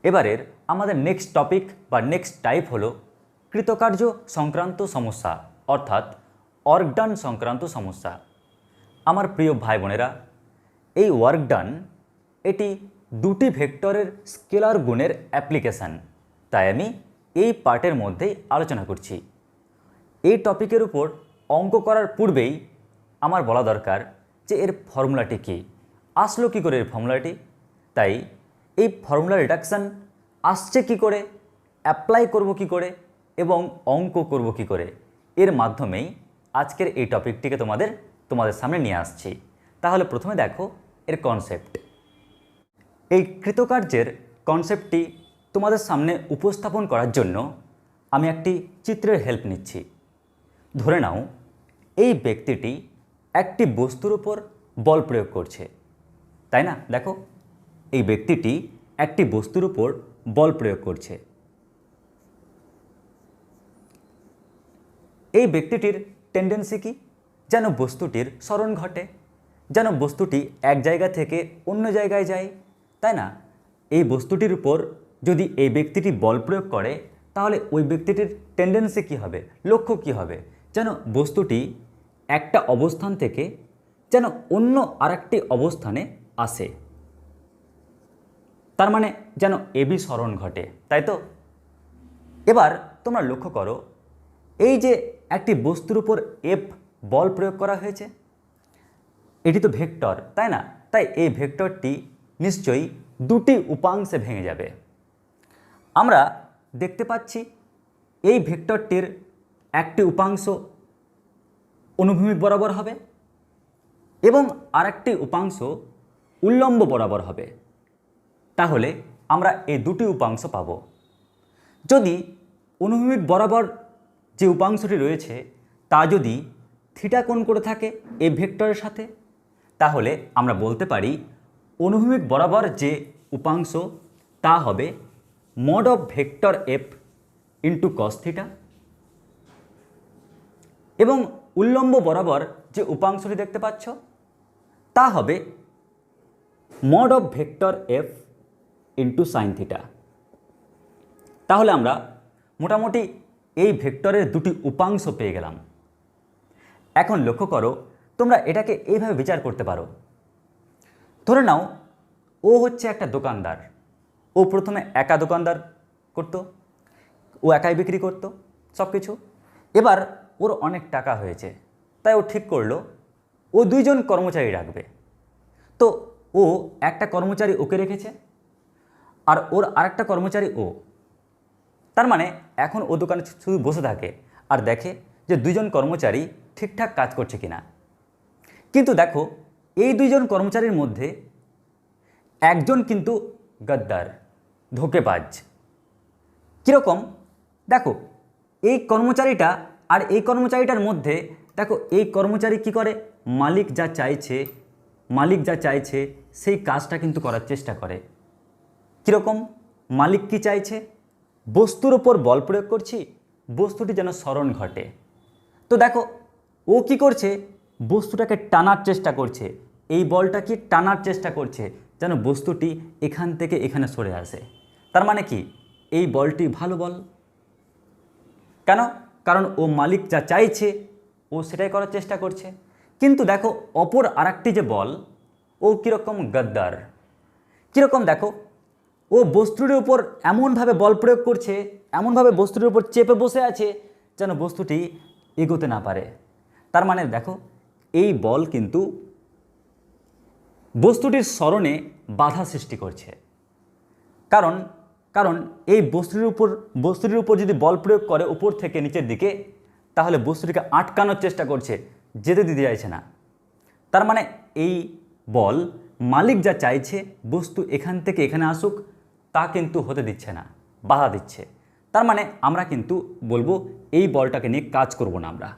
এবারের আমাদের next topic বা নেক্সট টাইপ হলো কৃতকার্য সংক্রান্ত সমস্যা অর্থাৎ ওয়ার্ক ডান সংক্রান্ত সমস্যা। আমার প্রিয় ভাই বোনেরা, এই ওয়ার্ক ডান এটি দুটি ভেক্টরের স্কেলার গুণের অ্যাপ্লিকেশান, তাই আমি এই পার্টের মধ্যেই আলোচনা করছি। এই টপিকের উপর অঙ্ক করার পূর্বেই আমার বলা দরকার যে এর ফর্মুলাটি কী, আসলো কী করে এর ফর্মুলাটি। তাই এই ফর্মুলা রিডাকশান আসছে কি করে, অ্যাপ্লাই করব কি করে এবং অঙ্ক করব কি করে, এর মাধ্যমেই আজকের এই টপিকটিকে তোমাদের সামনে নিয়ে আসছি। তাহলে প্রথমে দেখো এর কনসেপ্ট। এই কৃতকার্যের কনসেপ্টটি তোমাদের সামনে উপস্থাপন করার জন্য আমি একটি চিত্রের হেল্প নিচ্ছি। ধরে নাও এই ব্যক্তিটি একটি বস্তুর উপর বল প্রয়োগ করছে, তাই না? দেখো এই ব্যক্তিটি একটি বস্তুর উপর বল প্রয়োগ করছে। এই ব্যক্তিটির টেন্ডেন্সি কি? যেন বস্তুটির সরণ ঘটে, যেন বস্তুটি এক জায়গা থেকে অন্য জায়গায় যায়, তাই না? এই বস্তুটির উপর যদি এই ব্যক্তিটি বল প্রয়োগ করে তাহলে ওই ব্যক্তিটির টেন্ডেন্সি কি হবে, লক্ষ্য কি হবে? যেন বস্তুটি একটা অবস্থান থেকে যেন অন্য আরেকটি অবস্থানে আসে, তার মানে যেন এবি সরণ ঘটে, তাই তো? এবার তোমরা লক্ষ্য করো, এই যে একটি বস্তুর উপর এফ বল প্রয়োগ করা হয়েছে, এটি তো ভেক্টর, তাই না? তাই এই ভেক্টরটি নিশ্চয়ই দুটি উপাংশে ভেঙে যাবে। আমরা দেখতে পাচ্ছি এই ভেক্টরটির একটি উপাংশ অনুভূমিক বরাবর হবে এবং আরেকটি উপাংশ উল্লম্ব বরাবর হবে। তাহলে আমরা এই দুটি উপাংশ পাব। যদি অনুভূমিক বরাবর যে উপাংশটি রয়েছে তা যদি থিটা কোণ করে থাকে এই ভেক্টরের সাথে, তাহলে আমরা বলতে পারি অনুভূমিক বরাবর যে উপাংশ তা হবে mod of vector F into cos theta, এবং উল্লম্ব বরাবর যে উপাংশটি দেখতে পাচ্ছ তা হবে mod of vector F into sine theta. তাহলে আমরা মোটামুটি এই ভেক্টরের দুটি উপাংশ পেয়ে গেলাম। এখন লক্ষ্য করো, তোমরা এটাকে এইভাবে বিচার করতে পারো। ধরে নাও ও হচ্ছে একটা দোকানদার। ও প্রথমে একা দোকানদার করতো, ও একাই বিক্রি করতো সব কিছু। এবার ওর অনেক টাকা হয়েছে, তাই ও ঠিক করলো ও দুইজন কর্মচারী রাখবে। তো ও একটা কর্মচারী ওকে রেখেছে আর ওর আরেকটা কর্মচারী ও। তার মানে এখন ও দোকানে শুধু বসে থাকে আর দেখে যে দুইজন কর্মচারী ঠিকঠাক কাজ করছে কিনা। কিন্তু দেখো এই দুইজন কর্মচারীর মধ্যে একজন কিন্তু গদ্দার, ধোঁকেবাজ। কীরকম? দেখো এই কর্মচারীটা আর এই কর্মচারীটার মধ্যে দেখো এই কর্মচারী কি করে, মালিক যা চাইছে সেই কাজটা কিন্তু করার চেষ্টা করে। কীরকম? মালিক কি চাইছে? বস্তুর ওপর বল প্রয়োগ করছি, বস্তুটি যেন সরণ ঘটে। তো দেখো ও কি করছে, বস্তুটাকে টানার চেষ্টা করছে, এই বলটা কি টানার চেষ্টা করছে যেন বস্তুটি এখান থেকে এখানে সরে আসে। তার মানে কি এই বলটি ভালো বল। কেন? কারণ ও মালিক যা চাইছে ও সেটাই করার চেষ্টা করছে। কিন্তু দেখো অপর আরেকটি যে বল, ও কীরকম গদ্দার। কীরকম? দেখো ও বস্তুটির উপর এমনভাবে বল প্রয়োগ করছে, এমনভাবে বস্তুটির উপর চেপে বসে আছে যেন বস্তুটি এগোতে না পারে। তার মানে দেখো এই বল কিন্তু বস্তুটির সরণে বাধা সৃষ্টি করছে। কারণ এই বস্তুটির উপর যদি বল প্রয়োগ করে উপর থেকে নিচের দিকে, তাহলে বস্তুটিকে আটকানোর চেষ্টা করছে, যেতে দিতে চাইছে না। তার মানে এই বল মালিক যা চাইছে বস্তু এখান থেকে এখানে আসুক তা কিন্তু হতে দিচ্ছে না, বাধা দিচ্ছে। তার মানে আমরা কিন্তু বলবো এই বলটাকে নিয়ে কাজ করব না আমরা।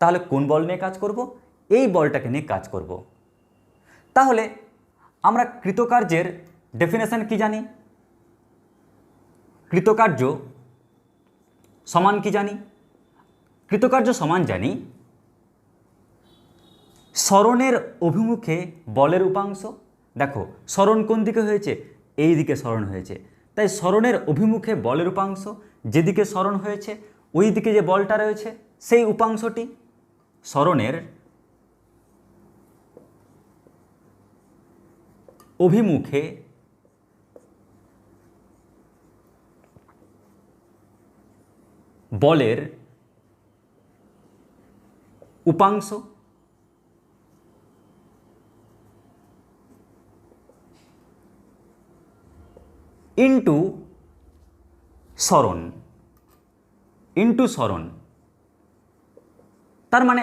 তাহলে কোন বল নিয়ে কাজ করব? এই বলটাকে নিয়ে কাজ করব। তাহলে আমরা কৃতকার্যের ডেফিনেশন কি জানি? কৃতকার্য সমান কি জানি? কৃতকার্য সমান জানি সরণের অভিমুখে বলের উপাংশ। দেখো সরণ কোন দিকে হয়েছে? এই দিকে সরণ হয়েছে, তাই সরণের অভিমুখে বলের উপাংশ, যেদিকে সরণ হয়েছে ওই দিকে যে বলটা রয়েছে সেই উপাংশটি সরণের অভিমুখে বলের উপাংশ ইন্টু সরণ তার মানে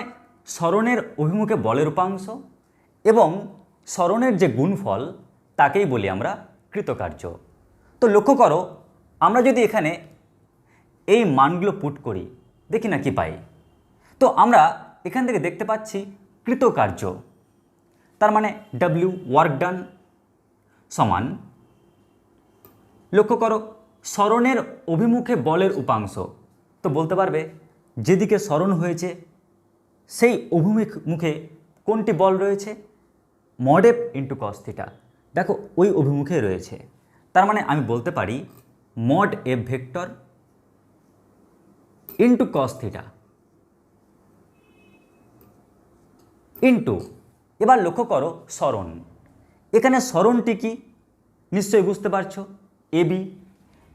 সরণের অভিমুখে বলের উপাংশ এবং সরণের যে গুণফল তাকেই বলি আমরা কৃতকার্য। তো লক্ষ্য করো, আমরা যদি এখানে এই মানগুলো পুট করি দেখি না কি পাই। তো আমরা এখান থেকে দেখতে পাচ্ছি কৃতকার্য, তার মানে W ওয়ার্ক ডান সমান, লক্ষ্য করো সরণের অভিমুখে বলের উপাংশ, তো বলতে পারবে যেদিকে সরণ হয়েছে সেই অভিমুখে কোনটি বল রয়েছে, mod F into cos theta. দেখো ওই অভিমুখে রয়েছে, তার মানে আমি বলতে পারি mod f vector into cos theta into, এবার লক্ষ্য করো সরণ, এখানে সরণটি কি নিশ্চয়ই বুঝতে পারছো, এবি,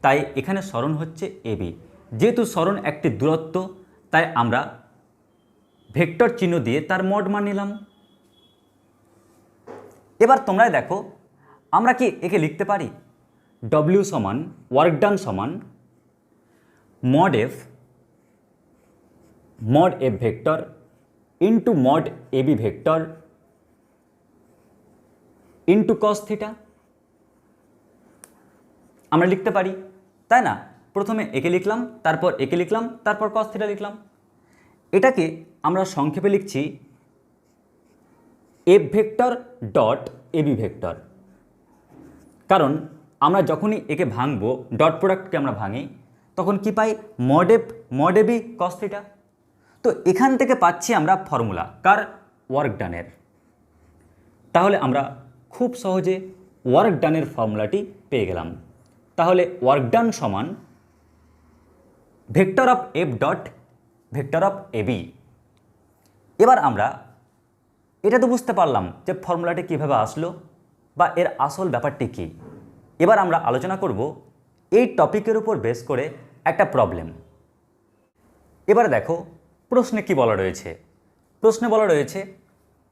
তাই এখানে সরণ হচ্ছে এবি। যেহেতু সরণ একটি দূরত্ব তাই আমরা ভেক্টর চিহ্ন দিয়ে তার মড মান নিলাম। এবার তোমরাই দেখো আমরা কি একে লিখতে পারি W সমান ওয়ার্ক ডান সমান mod f vector into mod AB vector into cos theta, আমরা লিখতে পারি তাই না? প্রথমে একে লিখলাম, তারপর একে লিখলাম, তারপর কস থিটা লিখলাম। এটাকে আমরা সংক্ষেপে লিখছি f vector dot AB vector, কারণ আমরা যখনই একে ভাঙবো ডট প্রোডাক্টকে আমরা ভাঙি তখন কি পাই, মড এবি কস থিটা। তো এখান থেকে পাচ্ছি আমরা ফর্মুলা কার, ওয়ার্ক ডানের। তাহলে আমরা খুব সহজে ওয়ার্ক ডানের ফর্মুলাটি পেয়ে গেলাম। তাহলে ওয়ার্ক ডান সমান vector of f dot vector of AB. এবার আমরা এটা তো বুঝতে পারলাম যে ফর্মুলাটি কীভাবে আসলো বা এর আসল ব্যাপারটি কী। এবার আমরা আলোচনা করব এই টপিকের উপর বেস করে একটা প্রবলেম। এবার দেখো প্রশ্নে কি বলা রয়েছে। প্রশ্নে বলা রয়েছে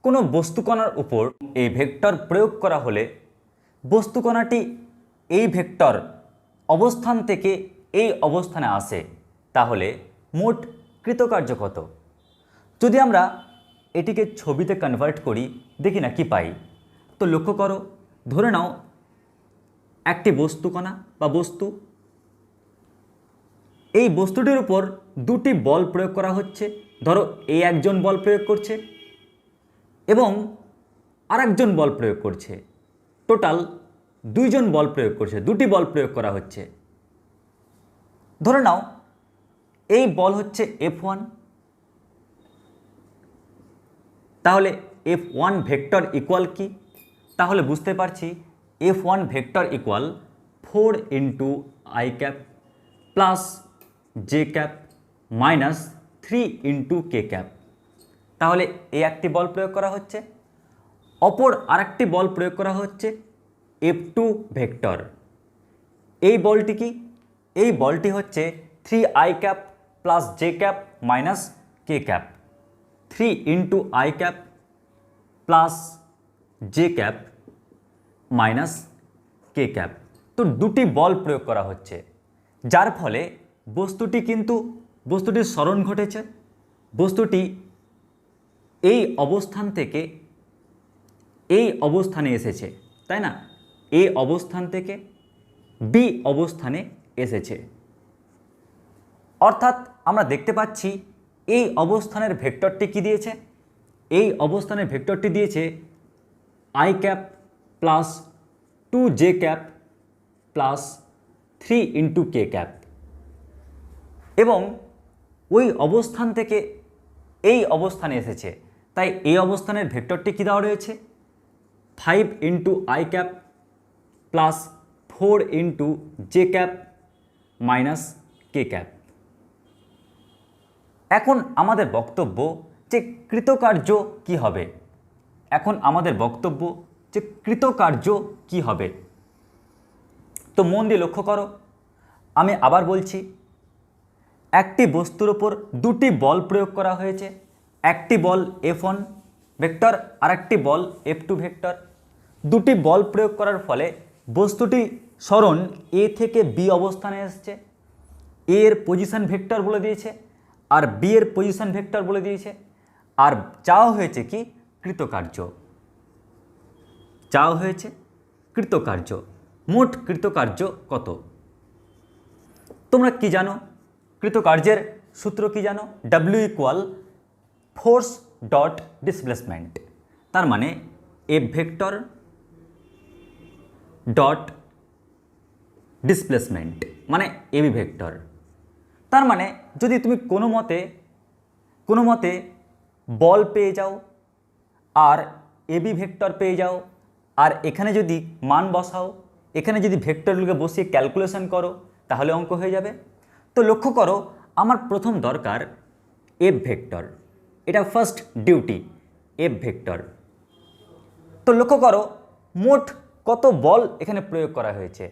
কোনো বস্তুকণার উপর এই ভেক্টর প্রয়োগ করা হলে বস্তুকণাটি এই ভেক্টর অবস্থান থেকে এই অবস্থানে আসে, তাহলে মোট কৃতকার্য কত। যদি আমরা এটিকে ছবিতে কনভার্ট করি দেখি না কি পাই। তো লক্ষ্য করো, ধরে নাও একটি বস্তুকণা বা বস্তু, এই বস্তুটির উপর দুটি বল প্রয়োগ করা হচ্ছে। ধরো এই একজন বল প্রয়োগ করছে এবং আরেকজন বল প্রয়োগ করছে, টোটাল দুইজন বল প্রয়োগ করছে, দুটি বল প্রয়োগ করা হচ্ছে। ধরে নাও এই বল হচ্ছে F1, তাহলে F1 ভেক্টর ইকুয়াল কি, তাহলে বুঝতে পারছি F1 vector equal 4 into I cap plus J cap minus 3 into K cap. তাহলে এই একটি বল প্রয়োগ করা হচ্ছে, অপর আরেকটি বল প্রয়োগ করা হচ্ছে F2 ভেক্টর। এই বলটি কি, এই বলটি হচ্ছে 3 I cap plus J cap minus K cap, 3 into I cap plus J cap minus K cap. তো দুটি বল প্রয়োগ করা হচ্ছে, যার ফলে বস্তুটির সরণ ঘটেছে। বস্তুটি এই অবস্থান থেকে এই অবস্থানে এসেছে, তাই না? এ অবস্থান থেকে বি অবস্থানে এসেছে। অর্থাৎ আমরা দেখতে পাচ্ছি এই অবস্থানের ভেক্টরটি কি দিয়েছে, এই অবস্থানের ভেক্টরটি দিয়েছে I cap plus 2 J cap plus 3 into K cap, এবং ওই অবস্থান থেকে এই অবস্থানে এসেছে, তাই এই অবস্থানের ভেক্টরটি কি দেওয়া রয়েছে 5 into I cap plus 4 into J cap minus K cap. এখন আমাদের বক্তব্য যে কৃতকার্য কি হবে, এখন আমাদের বক্তব্য যে কৃতকার্য কি হবে। তো মন দিয়ে লক্ষ্য করো, আমি আবার বলছি, একটি বস্তুর ওপর দুটি বল প্রয়োগ করা হয়েছে, একটি বল F1 ভেক্টর আর একটি বল F2 ভেক্টর। দুটি বল প্রয়োগ করার ফলে বস্তুটি সরণ এ থেকে বি অবস্থানে এসছে, এ এর পজিশন ভেক্টর বলে দিয়েছে আর বি এর পজিশন ভেক্টর বলে দিয়েছে, আর চাওয়া হয়েছে কি কৃতকার্য, চাওয়া হয়েছে কৃতকার্য। মোট কৃতকার্য কত? তোমরা কি জানো? কৃতকার্যের সূত্র কি জানো? W equal force dot displacement. তার মানে এ ভেক্টর ডট ডিসপ্লেসমেন্ট মানে এবি ভেক্টর। তার মানে যদি তুমি কোনো মতে বল পেয়ে যাও আর এবি ভেক্টর পেয়ে যাও, আর এখানে যদি মান বসাও, এখানে যদি ভেক্টরগুলোকে বসিয়ে ক্যালকুলেশন করো, তাহলে অঙ্ক হয়ে যাবে। তো লক্ষ্য করো, আমার প্রথম দরকার এফ ভেক্টর, এটা ফার্স্ট ডিউটি, এফ ভেক্টর। তো লক্ষ্য করো মোট কত বল এখানে প্রয়োগ করা হয়েছে।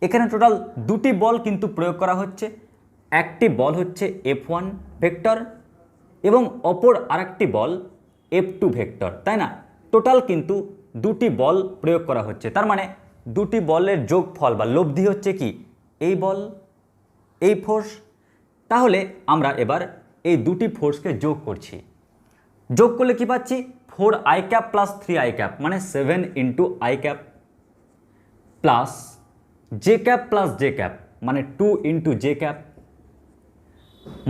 এখানে টোটাল দুটি বল কিন্তু প্রয়োগ করা হচ্ছে, একটি বল হচ্ছে F1 ভেক্টর এবং অপর আরেকটি বল F2 ভেক্টর, তাই না? টোটাল কিন্তু দুটি বল প্রয়োগ করা হচ্ছে। তার মানে দুটি বলের যোগফল বা লব্ধি হচ্ছে কি এই বল, এই ফোর্স। তাহলে আমরা এবার এই দুটি ফোর্সকে যোগ করছি। যোগ করলে কি পাচ্ছি? 4i cap plus 3i cap মানে 7 into I cap plus J cap plus J cap মানে 2 into J cap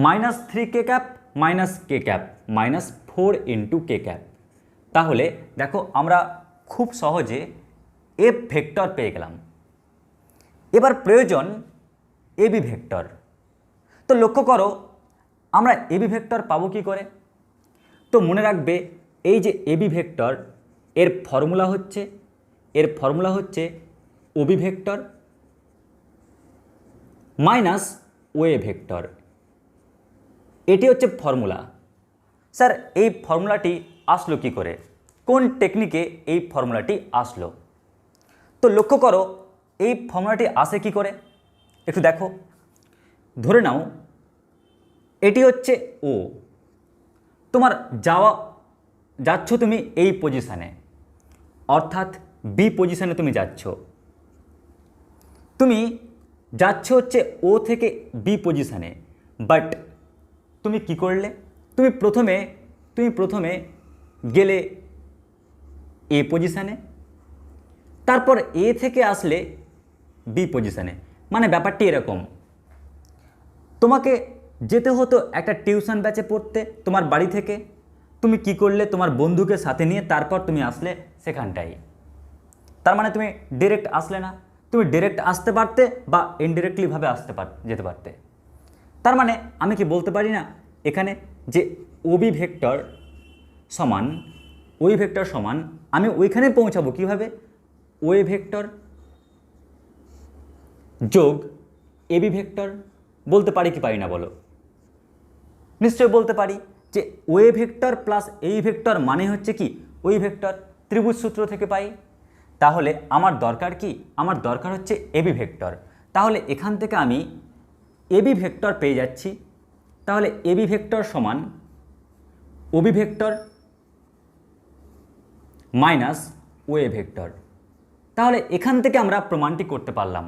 minus 3 cap minus K cap minus 4 into K cap. তাহলে দেখো আমরা খুব সহজে এফ ভেক্টর পেয়ে গেলাম। এবার প্রয়োজন এবি ভেক্টর। তো লক্ষ্য করো আমরা এবি ভেক্টর পাবো কি করে? তো মনে রাখবে এই যে এবি ভেক্টর এর ফর্মুলা হচ্ছে OB vector minus OA vector, এটি হচ্ছে ফর্মুলা। স্যার এই ফর্মুলাটি আসলো কি করে? কোন টেকনিকে এই ফর্মুলাটি আসলো? তো লক্ষ্য করো এই ফর্মুলাটি আসে কি করে একটু দেখো। ধরে নাও এটি হচ্ছে ও, তোমার যাচ্ছ তুমি এই পজিশানে, অর্থাৎ বি পজিশানে তুমি যাচ্ছ হচ্ছে ও থেকে বি পজিশানে। বাট তুমি কি করলে? তুমি প্রথমে গেলে এ পজিশানে, তারপর এ থেকে আসলে বি পজিশানে। মানে ব্যাপারটি এরকম, তোমাকে যেতে হতো একটা টিউশন ব্যাচে পড়তে তোমার বাড়ি থেকে, তুমি কি করলে? তোমার বন্ধুকে সাথে নিয়ে তারপর তুমি আসলে সেখানটায়। তার মানে তুমি ডিরেক্ট আসলে না, তুমি ডিরেক্ট আসতে পারতে বা ইনডিরেক্টলিভাবে যেতে পারতে। তার মানে আমি কি বলতে পারি না এখানে যে ওবি ভেক্টর সমান আমি ওইখানে পৌঁছাবো কিভাবে? ওএ ভেক্টর যোগ এবি ভেক্টর। বলতে পারি কি পারি না বলো? নিশ্চয় বলতে পারি যে ওএ ভেক্টর প্লাস এই ভেক্টর মানে হচ্ছে কি ওই ভেক্টর, ত্রিভুজ সূত্র থেকে পাই। তাহলে আমার দরকার কি? আমার দরকার হচ্ছে এবি ভেক্টর। তাহলে এখান থেকে আমি এবি ভেক্টর পেয়ে যাচ্ছি। তাহলে এবি ভেক্টর সমান OB vector minus OA vector. তাহলে এখান থেকে আমরা প্রমাণটি করতে পারলাম।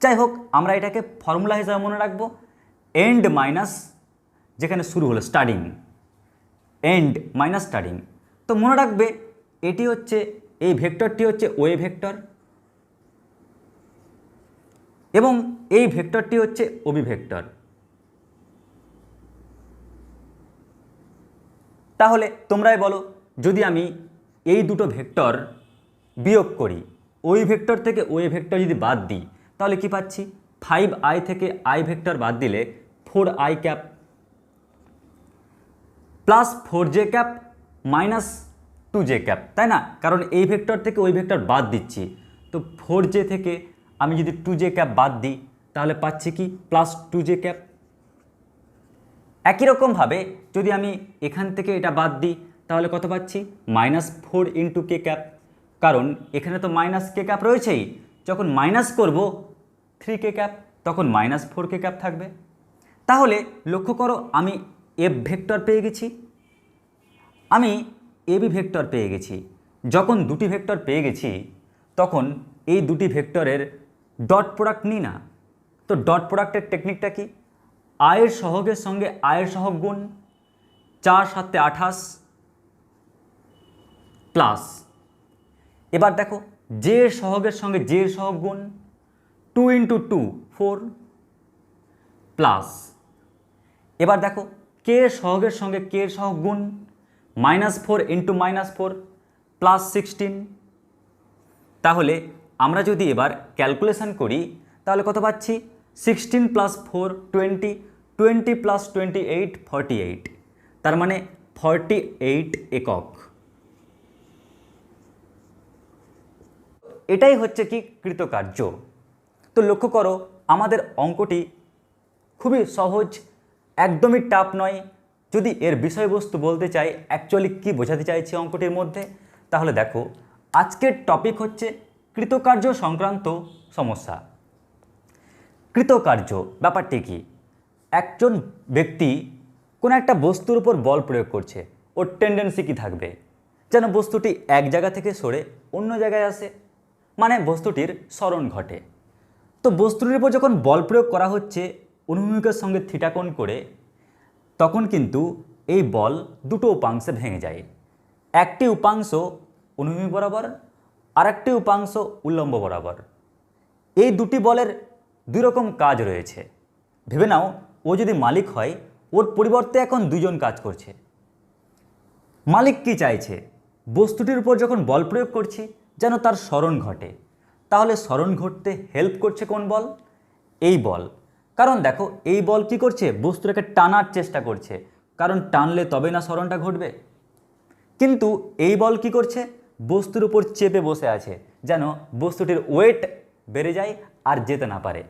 যাই হোক, আমরা এটাকে ফর্মুলা হিসাবে মনে রাখবো, এন্ড মাইনাস যেখানে শুরু হলো স্টার্টিং, এন্ড মাইনাস স্টার্টিং। তো মনে রাখবে এটি হচ্ছে এই ভেক্টরটি হচ্ছে ওএ ভেক্টর এবং এই ভেক্টরটি হচ্ছে ওবি ভেক্টর। তাহলে তোমরাই বলো, যদি আমি এই দুটো ভেক্টর বিয়োগ করি, ওই ভেক্টর থেকে ওএ ভেক্টর যদি বাদ দিই, তাহলে কি পাচ্ছি? 5i থেকে i ভেক্টর বাদ দিলে 4i cap plus 4j cap minus 2j cap, তাই না? কারণ এই ভেক্টর থেকে ওই ভেক্টর বাদ দিচ্ছি, তো 4j থেকে আমি যদি 2j ক্যাপ বাদ দিই তাহলে পাচ্ছি কি প্লাস 2j ক্যাপ। একই রকমভাবে যদি আমি এখান থেকে এটা বাদ দিই তাহলে কত পাচ্ছি -4 ইন্টু কে ক্যাপ, কারণ এখানে তো মাইনাস কে ক্যাপ রয়েছেই, যখন মাইনাস করব 3k ক্যাপ তখন -4k ক্যাপ থাকবে। তাহলে লক্ষ্য করো আমি এফ ভেক্টর পেয়ে গেছি, আমি এবি ভেক্টর পেয়ে গেছি। যখন দুটি ভেক্টর পেয়ে গেছি তখন এই দুটি ভেক্টরের ডট প্রোডাক্ট নিই না। তো ডট প্রোডাক্টের টেকনিকটা কি, আয়ের সহগের সঙ্গে আয়ের সহগ গুণ, 4 7 28 প্লাস, এবার দেখো জে এর সহগের সঙ্গে জে এর সহগ গুণ, 2 ইন্টু 2 4 প্লাস, এবার দেখো কে এর সহগের সঙ্গে কে এর সহগ গুণ, -4 ইন্টু -4 প্লাস 16। তাহলে আমরা যদি এবার ক্যালকুলেশন করি তাহলে কত পাচ্ছি 16 প্লাস 4 20, 20 প্লাস 28 48, তার মানে 48 একক। এটাই হচ্ছে কি কৃতকার্য। তো লক্ষ্য করো আমাদের অঙ্কটি খুবই সহজ, একদমই টাফ নয়। যদি এর বিষয়বস্তু বলতে চাই অ্যাকচুয়ালি কি বোঝাতে চাইছি অঙ্কটির মধ্যে, তাহলে দেখো আজকের টপিক হচ্ছে কৃতকার্য সংক্রান্ত সমস্যা। কৃতকার্য ব্যাপারটি কি, একজন ব্যক্তি কোনো একটা বস্তুর উপর বল প্রয়োগ করছে, ওর টেন্ডেন্সি কি থাকবে, যেন বস্তুটি এক জায়গা থেকে সরে অন্য জায়গায় আসে, মানে বস্তুটির সরণ ঘটে। তো বস্তুটির উপর যখন বল প্রয়োগ করা হচ্ছে অনুভূমিকের সঙ্গে থিটা কোণ করে, তখন কিন্তু এই বল দুটো উপাংশে ভেঙে যায়। একটি উপাংশ অনুভূমিক বরাবর আর একটি উপাংশ উল্লম্ব বরাবর। এই দুটি বলের দুই রকম কাজ রয়েছে। ভেবে নাও ও যদি মালিক হয়, ওর পরিবর্তে এখন দুজন কাজ করছে। মালিক কি চাইছে, বস্তুটির উপর যখন বল প্রয়োগ করছি যেন তার সরণ ঘটে। তাহলে সরণ ঘটতে হেল্প করছে কোন বল, এই বল। কারণ দেখো এই বল কি করছে, বস্তুটাকে টানার চেষ্টা করছে, কারণ টানলে তবে না সরণটা ঘটবে। কিন্তু এই বল কি করছে, বস্তুর উপর চেপে বসে আছে, যেন বস্তুটির ওয়েট বেড়ে যায় আর যেতে না পারে।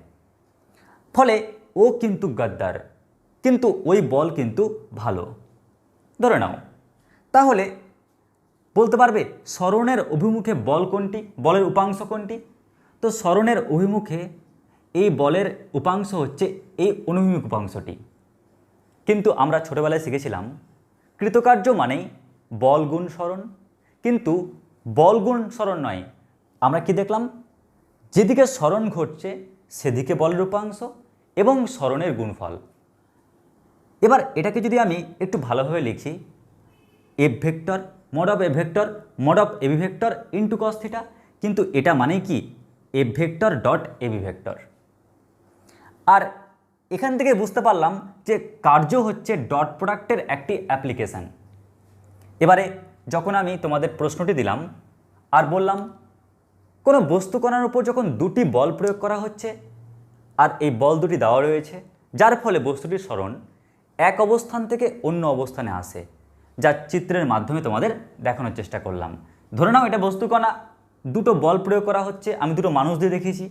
ফলে ও কিন্তু গাদ্দার, কিন্তু ওই বল কিন্তু ভালো, ধরে নাও। তাহলে বলতে পারবে সরণের অভিমুখে বল কোনটি, বলের উপাংশ কোনটি? তো সরণের অভিমুখে এই বলের উপাংশ হচ্ছে এই অনুভূমিক উপাংশটি। কিন্তু আমরা ছোটবেলায় শিখেছিলাম কৃতকার্য মানেই বল গুণ সরণ, কিন্তু বল গুণ সরণ নয়। আমরা কি দেখলাম, যেদিকে সরণ ঘটছে সেদিকে বলের উপাংশ এবং সরণের গুণফল। এবার এটাকে যদি আমি একটু ভালোভাবে লিখি, F vector mod of A vector mod of AB vector into cos theta, কিন্তু এটা মানে কি F vector dot AB vector. আর এখান থেকে বুঝতে পারলাম যে কার্য হচ্ছে ডট প্রোডাক্টের একটি অ্যাপ্লিকেশান। এবারে যখন আমি তোমাদের প্রশ্নটি দিলাম আর বললাম কোনো বস্তু কণার উপর যখন দুটি বল প্রয়োগ করা হচ্ছে আর এই বল দুটি দেওয়া রয়েছে, যার ফলে বস্তুটির সরণ এক অবস্থান থেকে অন্য অবস্থানে আসে, যা চিত্রের মাধ্যমে তোমাদের দেখানোর চেষ্টা করলাম। ধরে নাও এটা বস্তু কণা, দুটো বল প্রয়োগ করা হচ্ছে, আমি দুটো মানুষ দিয়ে দেখিয়েছি,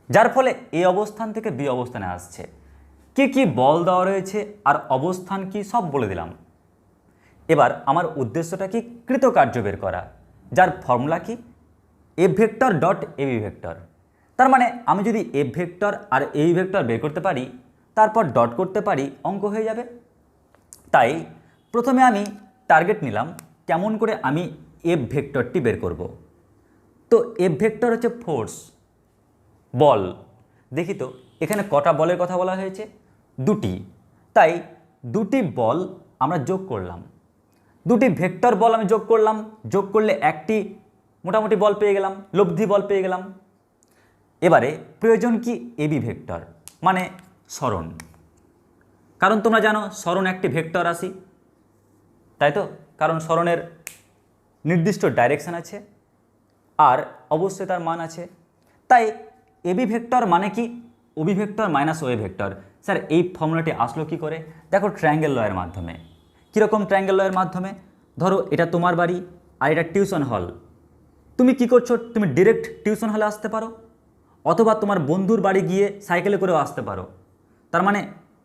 যার ফলে এই অবস্থান থেকে বি অবস্থানে আসছে। কি কি বল দেওয়া রয়েছে আর অবস্থান কি সব বলে দিলাম। এবার আমার উদ্দেশ্যটা কি, কৃতকার্য বের করা, যার ফর্মুলা কি F vector dot AB vector. তার মানে আমি যদি এফ ভেক্টর আর এবি ভেক্টর বের করতে পারি, তারপর ডট করতে পারি, অঙ্ক হয়ে যাবে। তাই প্রথমে আমি টার্গেট নিলাম কেমন করে আমি এফ ভেক্টরটি বের করব। তো এফ ভেক্টর হচ্ছে ফোর্স, বল। দেখি তো এখানে কটা বলের কথা বলা হয়েছে, দুটি। তাই দুটি বল আমরা যোগ করলাম, দুটি ভেক্টর বল আমি যোগ করলাম, যোগ করলে একটি মোটামুটি বল পেয়ে গেলাম, লব্ধি বল পেয়ে গেলাম। এবারে প্রয়োজন কি এবি ভেক্টর, মানে সরণ। কারণ তোমরা জানো সরণ একটি ভেক্টর রাশি, তাই তো, কারণ সরণের নির্দিষ্ট ডাইরেকশান আছে আর অবশ্যই তার মান আছে। তাই এবি ভেক্টর মানে কি OB vector minus OA vector. Sir এই ফর্মুলাটি আসলো কি করে, দেখো ট্রায়াঙ্গেল লয়ের মাধ্যমে। কীরকম ট্রায়াঙ্গেল লয়ের মাধ্যমে, ধরো এটা তোমার বাড়ি আর এটা টিউশন হল, তুমি কি করছো, তুমি ডিরেক্ট টিউশন হলে আসতে পারো, অথবা তোমার বন্ধুর বাড়ি গিয়ে সাইকেলে করেও আসতে পারো। তার মানে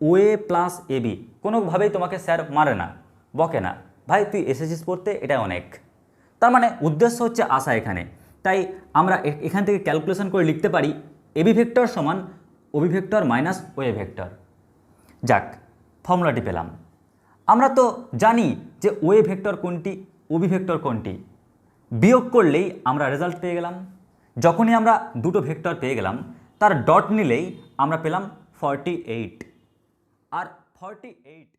ওএ প্লাস এবি কোনোভাবেই তোমাকে স্যার মারে না, বকে না, ভাই তুই এসেছিস পড়তে, এটা অনেক। তার মানে উদ্দেশ্য হচ্ছে আসা এখানে। তাই আমরা এখান থেকে ক্যালকুলেশন করে লিখতে পারি এবি ভেক্টর সমান OB vector minus OA vector. যাক, ফর্মুলাটি পেলাম। আমরা তো জানি যে ওএ ভেক্টর কোনটি, ওবি ভেক্টর কোনটি, বিয়োগ করলেই আমরা রেজাল্ট পেয়ে গেলাম। যখনই আমরা দুটো ভেক্টর পেয়ে গেলাম, তার ডট নিলেই আমরা পেলাম 48। আর 48